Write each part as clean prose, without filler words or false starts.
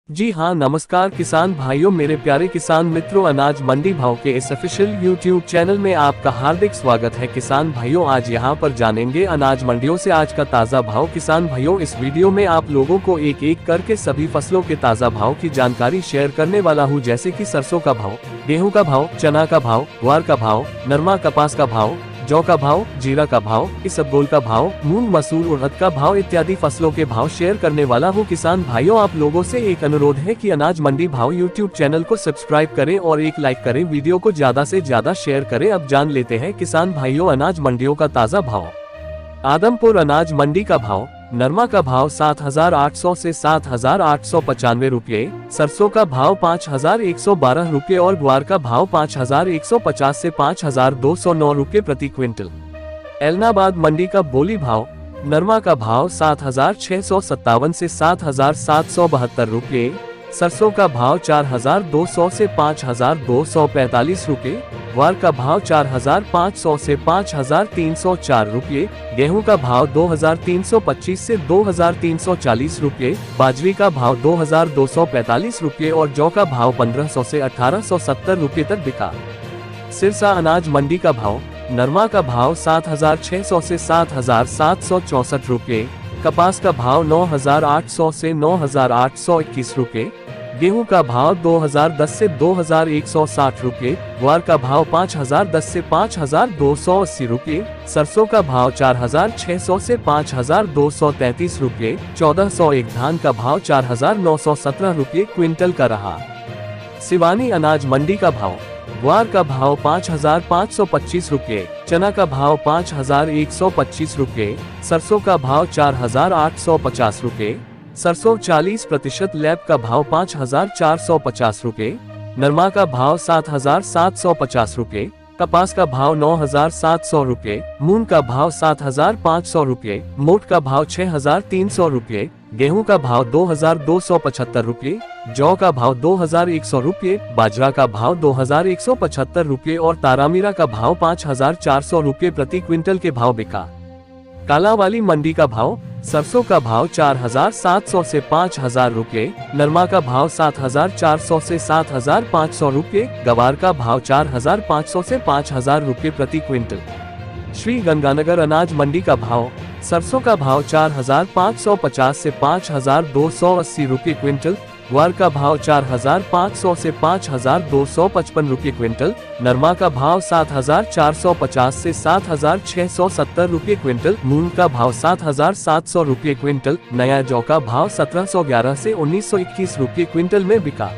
जी हाँ, नमस्कार किसान भाइयों, मेरे प्यारे किसान मित्रों, अनाज मंडी भाव के इस ऑफिशियल यूट्यूब चैनल में आपका हार्दिक स्वागत है। किसान भाइयों, आज यहाँ पर जानेंगे अनाज मंडियों से आज का ताज़ा भाव। किसान भाइयों, इस वीडियो में आप लोगों को एक एक करके सभी फसलों के ताज़ा भाव की जानकारी शेयर करने वाला हूँ, जैसे कि सरसों का भाव, गेहूँ का भाव, चना का भाव, ग्वार का भाव, नरमा कपास का भाव, जौ का भाव, जीरा का भाव, इसबगोल का भाव, मूंग मसूर उड़द का भाव इत्यादि फसलों के भाव शेयर करने वाला हूँ। किसान भाइयों, आप लोगों से एक अनुरोध है कि अनाज मंडी भाव यूट्यूब चैनल को सब्सक्राइब करें और एक लाइक करें, वीडियो को ज्यादा से ज्यादा शेयर करें। अब जान लेते हैं किसान भाइयों अनाज मंडियों का ताज़ा भाव। आदमपुर अनाज मंडी का भाव, नरमा का भाव 7,800 से 7,895 रुपये, सरसों का भाव 5,112 रुपये और ग्वार का भाव 5,150 से 5,209 रुपये प्रति क्विंटल। एलनाबाद मंडी का बोली भाव, नरमा का भाव 7,657 से 7,772 रुपये, सरसों का भाव 4,200 से 5,245 रुपये, ग्वार का भाव 4,500 से 5,304 रुपये, गेहूं का भाव 2,325 से 2,340 रुपये, बाजरी का भाव 2,245 रुपये और जौ का भाव 1,500 से 1,870 रुपये तक बिका। सिरसा अनाज मंडी का भाव, नरमा का भाव 7,600 से 7,764 रुपये, कपास का भाव 9,800 से 9,821 रुपये, गेहूं का भाव 2,010 से 2,160 रुपये, ग्वार का भाव 5,010 से 5,280 रुपये, सरसों का भाव 4,600 से 5,233 रुपये, 1,401 धान का भाव 4,917 रुपये क्विंटल का रहा। सिवानी अनाज मंडी का भाव, ग्वार का भाव 5,525 रुपये, चना का भाव 5,125 रुपये, सरसों का भाव 4,850 रुपये, सरसों 40% लैब का भाव 5,450 रुपये, नरमा का भाव 7,750 रुपये, कपास का भाव 9,700 रुपये, मूंग का भाव 7,500 रुपये, मोट का भाव 6,300 रुपये, गेहूं का भाव 2,275 रुपये, जौ का भाव 2,100 रुपये, बाजरा का भाव 2,175 रुपये और तारामीरा का भाव 5,400 रुपये प्रति क्विंटल के भाव बिका। कालावाली मंडी का भाव, सरसों का भाव 4,700 से 5,000 रुपये, नरमा का भाव 7,400 से 7,500 रुपये, गवार का भाव 4,500 से 5,000 रुपये प्रति क्विंटल। श्री गंगानगर अनाज मंडी का भाव, सरसों का भाव 4,550 से 5,280 रुपये क्विंटल, ग्वार का भाव 4,500 से 5,255 रुपये क्विंटल, नरमा का भाव 7,450 से 7,670 रुपये क्विंटल, मूंग का भाव 7,700 रुपये क्विंटल, नया जौ का भाव 1,711 से 1,921 रुपये क्विंटल में बिका।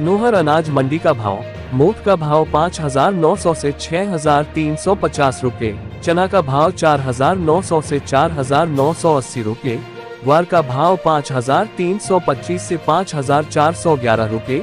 नोहर अनाज मंडी का भाव, मोट का भाव 5,900 से 6,350 रुपये, चना का भाव 4,900 से 4,980 रुपये, ग्वार का भाव 5,325 से 5,411 रुपये,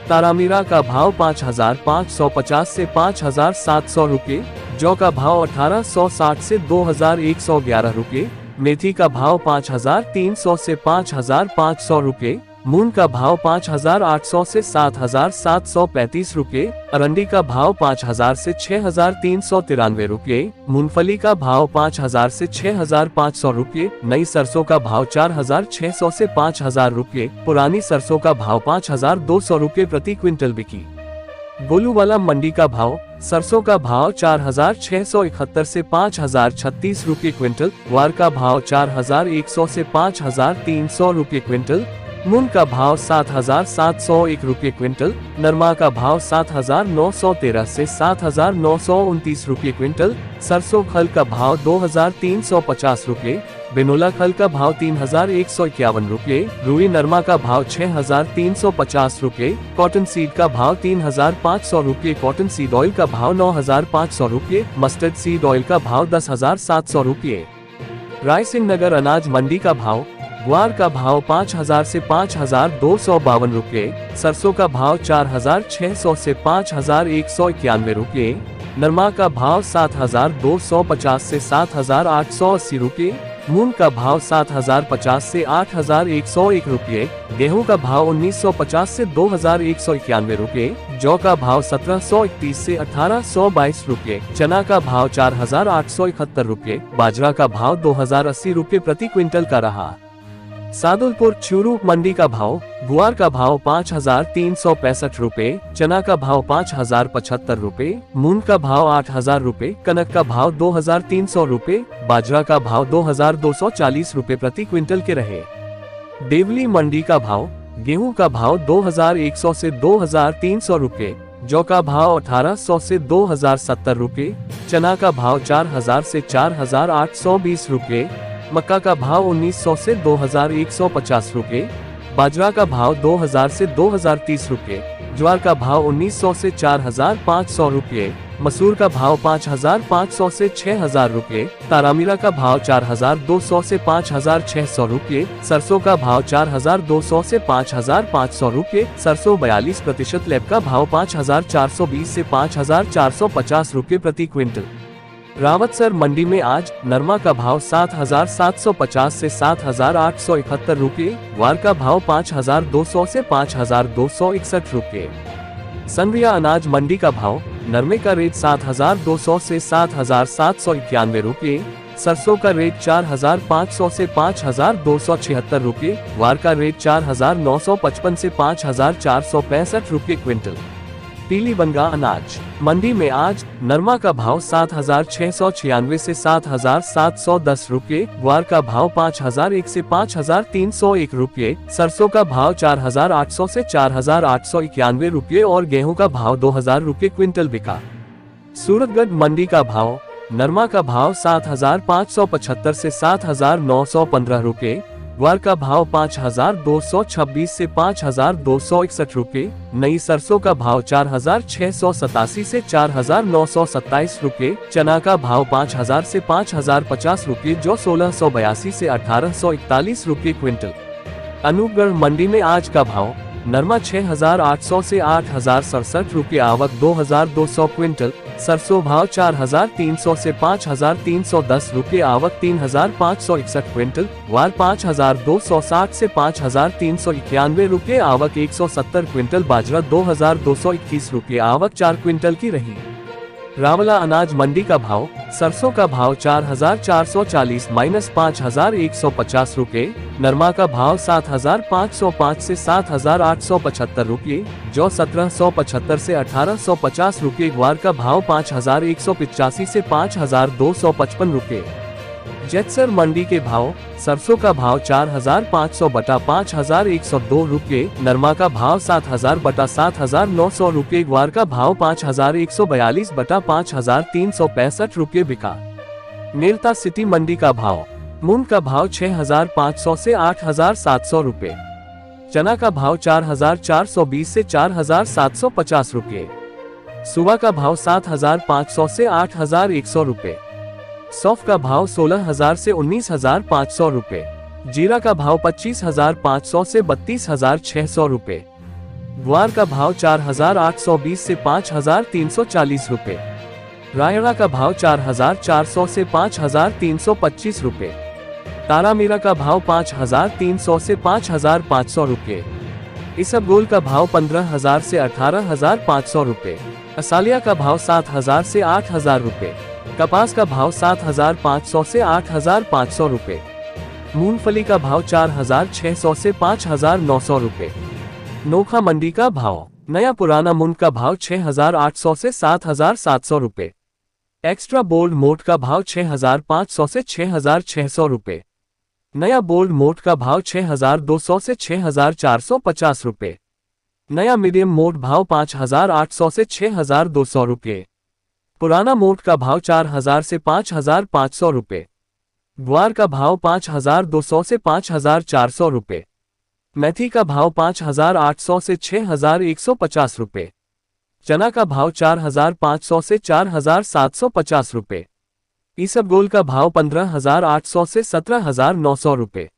तारामीरा का भाव 5,550 से 5,700 रुपये, जौ का भाव 1,860 से 2,111 रुपये, मेथी का भाव 5,300 से 5,500 रुपये, मूंग का भाव 5,800 से 7,735 रुपये, अरंडी का भाव 5,000 से 6,393 रुपये, मूंगफली का भाव 5,000 से 6,500 रुपये, नई सरसों का भाव 4,600 से 5,000 रुपये, पुरानी सरसों का भाव 5,200 रुपये प्रति क्विंटल बिकी। गोलूवाला मंडी का भाव, सरसों का भाव 4,671 से 5,036 रुपये क्विंटल, ग्वार का भाव 4,100 से 5,300 रुपये क्विंटल, मूंग का भाव 7,701 रुपये क्विंटल, नरमा का भाव 7,913 से 7,929 रुपये क्विंटल, सरसों खल का भाव 2,350 रुपये, बिनोला खल का भाव 3,151 रुपये, रुई नरमा का भाव 6,350 रुपये, कॉटन सीड का भाव 3,500 रुपये, कॉटन सीड ऑयल का भाव 9,500 रुपये, मस्टर्ड सीड ऑयल का भाव 10,700 रुपये। रायसिंह नगर अनाज मंडी का भाव, ग्वार का भाव 5,000 से 5,252 रुपये, सरसों का भाव 4,600 से 5,191 रुपये, नरमा का भाव 7,250 से 7,880 रुपये, मूंग का भाव 7,050 से 8,101 रुपये, गेहूं का भाव 1,950 से 2,191 रुपये, जौ का भाव 1,731 से 1,822 रुपये, चना का भाव 4,871 रुपये, बाजरा का भाव 2,080 रुपये प्रति क्विंटल का रहा। सादुलपुर चूरू मंडी का भाव। गुआर का भाव 5,365 रुपए, चना का भाव 5,075 रुपए, मूंग का भाव 8,000 रुपए, कनक का भाव 2,300 रुपए, बाजरा का भाव 2,240 रुपए प्रति क्विंटल के रहे। देवली मंडी का भाव। गेहूं का भाव 2,100 से 2,300 रुपए, जौ का भाव 1,800 से 2,070 रुपए, चना का भाव 4,000 से 4,820 रुपए, मक्का का भाव 1,900 से 2,150 रुपए, बाजरा का भाव 2,000 से 2,030 रुपए, ज्वार का भाव 1,900 से 4,500 रुपए, मसूर का भाव 5,500 से 6,000 रुपए, तारामीरा का भाव 4,200 से 5,600 रुपए, सरसों का भाव 4,200 से 5,500 रुपए, सरसों 42% लैब का भाव 5,420 से 5,450 रुपए प्रति क्विंटल। रावतसर मंडी में आज नरमा का भाव 7,750 से 7,871 रुपए, ग्वार का भाव 5,200 से 5,261 रुपए। सनरिया अनाज मंडी का भाव। नरमे का रेट 7,200 से 7,791 रुपए, सरसों का रेट 4,500 से 5,276 रुपए, ग्वार का रेट 4,955 से 5,465 रुपए क्विंटल। पीली बंगा अनाज मंडी में आज नरमा का भाव 7,696 से 7,710 रुपए, ग्वार का भाव 5,001 से 5,301 रुपए, सरसों का भाव 4,800 से 4,891 रुपए और गेहूं का भाव 2,000 रुपए क्विंटल बिका। सूरतगढ़ मंडी का भाव। नरमा का भाव 7,575 से 7,915 रुपए, ग्वार का भाव 5,226 से 5,261 रुपए, नई सरसों का भाव 4,687 से 4,927 रुपए, चना का भाव 5,000 से 5,050 रुपए, जो 1,682 से 1,841 रुपए क्विंटल। अनूपगढ़ मंडी में आज का भाव। नरमा 6,800 से 8,067 रुपए, आवक 2,200 क्विंटल, सरसों भाव 4,300 से 5,310 रुपए, आवक 3,561 क्विंटल, ग्वार 5,260 से 5,391 रुपए, आवक 170 क्विंटल, बाजरा 2,221 रुपए, आवक 4 क्विंटल की रही। रावला अनाज मंडी का भाव। सरसों का भाव 4,440 - 5,150 रुपए, नरमा का भाव 7,505 से 7,875 रुपए, जौ 1,775 से 1,850 रुपए, ग्वार का भाव 5,185 से 5,255 रुपए। जेतसर मंडी के भाव। सरसों का भाव 4,500 बटा 5,102 रुपए, नरमा का भाव 7,000 बटा 7,900 रुपए, ग्वार का भाव 5,142 बटा 5,365 रुपए बिका। नेरता सिटी मंडी का भाव। मूंग का भाव 6,500 से 8,700 रुपए, चना का भाव 4,420 से 4,750 रुपए, सुबह का भाव 7,500 से 8,100 रुपए, सौंफ का भाव 16,000 से 19,500 रुपए, जीरा का भाव 25,500 से 32,600 रुपए, ग्वार का भाव 4,820 से 5,340 रुपए, रायड़ा का भाव 4,400 से 5,325 रुपए, तारामीरा का भाव 5,300 से 5,500 रुपए, इसबगोल का भाव 15,000 से 18,500 रुपए, असालिया का भाव 7,000 से 8,000 रुपए, कपास का भाव 7,500 से 8,500 रुपए, मूंगफली का भाव 4,600 से 5,900 रुपए। नोखा मंडी का भाव। नया पुराना मूंग का भाव 6,800 से 7,700 रुपए, एक्स्ट्रा बोल्ड मोट का भाव 6,500 से 6,600 रुपए, नया बोल्ड मोट का भाव 6,200 से 6,450 रुपए, नया मीडियम मोट भाव 5,800 से 6,200 रुपए, पुराना मोट का भाव 4,000 से 5,500 रुपए, ग्वार का भाव 5,200 से 5,400 रुपए, मेथी का भाव 5,800 से 6,150 रुपए, चना का भाव 4,500 से 4,750 रुपए, इसबगोल का भाव 15,800 से 17,900 रुपए,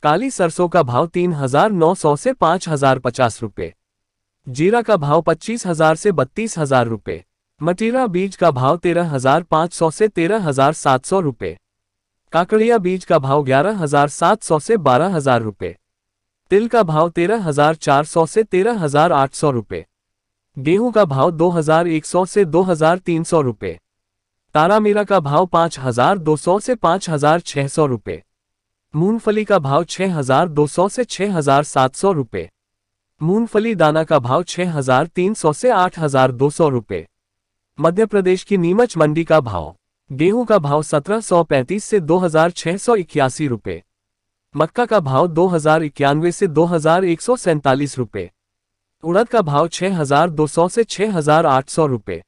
काली सरसों का भाव 3,900 से 5,050 रुपए, जीरा का भाव 25,000 से 32,000 रुपए, मटीरा बीज का भाव 13,500 से 13,700 रुपए, काकड़िया बीज का भाव 11,700 से 12,000 रुपए, तिल का भाव 13,400 से 13,800 रुपए, गेहूं का भाव 2,100 से 2,300 रुपए, तारामीरा का भाव 5,200 से 5,600 रुपए, मूंगफली का भाव 6,200 से 6,700 रुपये। मूंगफली दाना का भाव 6,300 से 8,200 रुपये। मध्य प्रदेश की नीमच मंडी का भाव। गेहूं का भाव 1,735 से 2,681 रुपये। मक्का का भाव 2,091 से 2,147 रुपये। उड़द का भाव 6,200 से 6,800 रुपये।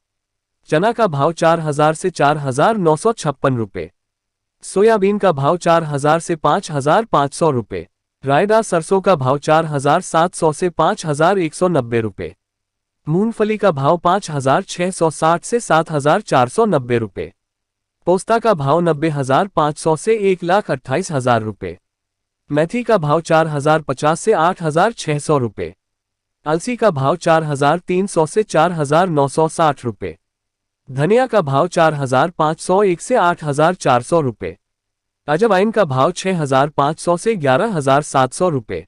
चना का भाव 4,000 से 4,956 रुपये। सोयाबीन का भाव 4,000 से 5,500 रुपये। रायदा सरसों का भाव 4,700 से 5,190 रुपये। मूंगफली का भाव 5,660 से 7,490 रुपये। पोस्ता का भाव 90,500 से 1,28,000 रुपये। मेथी का भाव 4,050 से 8,600 रुपये। अलसी का भाव 4,300 से 4,960 रुपये। धनिया का भाव 4,501 से 8,400 रुपये। अजवाइन का भाव 6,500 से 11,700 रुपये।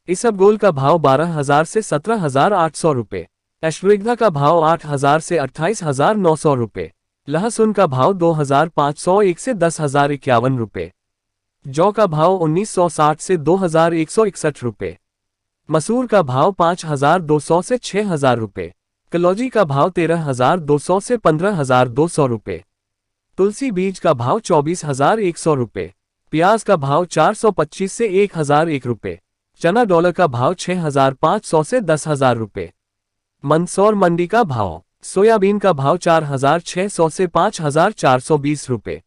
इसबगोल का भाव 12,000 से 17,800 रुपये। अश्वगंधा का भाव 8,000 से 28,900 रुपये। लहसुन का भाव 2,501 से 10,051 रुपये। जौ का भाव 1,960 से 2,161 रुपये। मसूर का भाव 5,200 से 6,000 रुपये। कलौजी का भाव 13,200 से 15,200 रुपये। तुलसी बीज का भाव 24,100 रुपये। प्याज का भाव 425 से 1,001 रुपये। चना डॉलर का भाव 6,500 से 10,000 रुपये। मंदसौर मंडी का भाव। सोयाबीन का भाव 4,600 से 5,420 रुपये।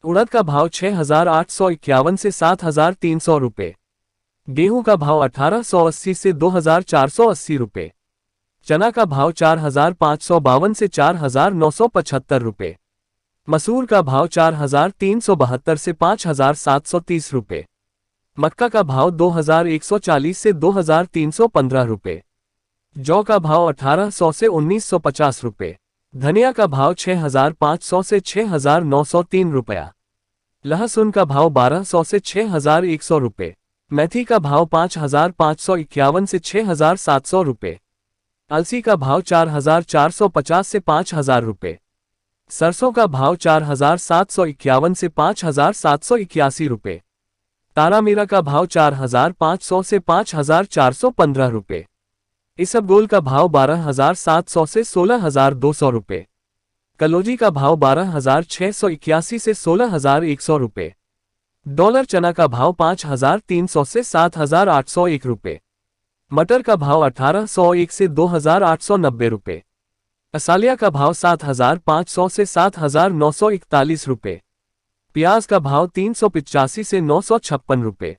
उड़द का भाव 6,851 से 7,300 रुपये। गेहूं का भाव 1,880 से 2,480 रुपये। चना का भाव 4,552 से 4,975 रुपये। मसूर का भाव 4,372 से 5,730 रुपये। मक्का का भाव 2,140 से 2,315 रुपये। जौ का भाव 1,800 से 1,950 रुपये। धनिया का भाव 6,500 से 6,903 रुपया। लहसुन का भाव 1,200 से 6,100 रुपये। मेथी का भाव 5,551 से 6,700 रुपये। अलसी का भाव 4,450 से 5,000 रुपये। सरसों का भाव 4,751 से 5,781 रुपये। तारामीरा का भाव 4,500 से 5,415 रुपये। इसबगोल का भाव 12,700 से 16,200 रुपये। कलौजी का भाव 12,681 से 16,100 रुपये। डॉलर चना का भाव 5,300 से 7,801 रुपये। मटर का भाव 1,801 से 2,890 रुपये। असालिया का भाव 7,500 से 7,941 रुपये। प्याज का भाव 385 से 956 रुपये।